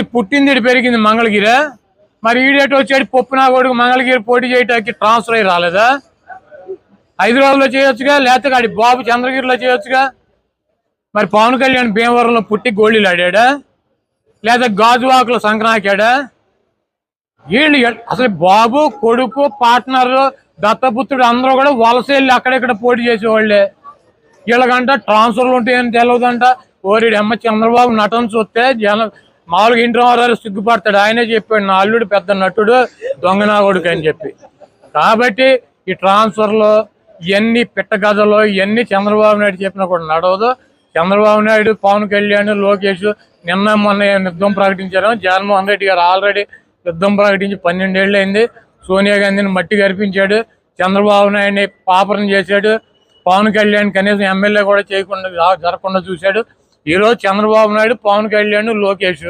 ఈడు పుట్టింది ఈడు పెరిగింది మంగళగిరి. మరి ఈడేటో వచ్చాడు పప్పు నా కొడుకు మంగళగిరి పోటీ చేయడానికి ట్రాన్స్ఫర్ అయ్యి రాలేదా? హైదరాబాద్లో చేయొచ్చుగా, లేకపోతే ఆడి బాబు చంద్రగిరిలో చేయొచ్చుగా. మరి పవన్ కళ్యాణ్ భీమవరంలో పుట్టి గోళీలు ఆడాడా, లేదా గాజువాకలో సంక్రాంతాడా? వీళ్ళు అసలు బాబు కొడుకు పార్ట్నర్ దత్తపుత్రుడు అందరూ కూడా వలస వెళ్ళి అక్కడెక్కడ పోటీ చేసేవాళ్ళే. వీళ్ళకంట ట్రాన్స్ఫర్లు ఉంటాయని తెలియదంట. ఓరిడి అమ్మ చంద్రబాబు నటన చూస్తే మామూలుగా ఇంటి వారు సిగ్గుపడతాడు. ఆయనే చెప్పాడు నా అల్లుడు పెద్ద నటుడు దొంగనా కొడుకు అని చెప్పి. కాబట్టి ఈ ట్రాన్స్ఫర్లు ఇవన్నీ పిట్టగదలు ఇవన్నీ చంద్రబాబు నాయుడు చెప్పినా కూడా నడవదు. చంద్రబాబు నాయుడు, పవన్ కళ్యాణ్, లోకేష్ నిన్న మొన్న యుద్ధం ప్రకటించారు. జగన్మోహన్ రెడ్డి గారు ఆల్రెడీ యుద్ధం ప్రకటించి 12 ఏళ్ళు అయింది. సోనియా గాంధీని మట్టి గరిపించాడు, చంద్రబాబు నాయుడిని పాపరం చేశాడు, పవన్ కళ్యాణ్ కనీసం ఎమ్మెల్యే కూడా చేయకుండా జరగకుండా చూశాడు. ఈరోజు చంద్రబాబు నాయుడు, పవన్ కళ్యాణ్, లోకేష్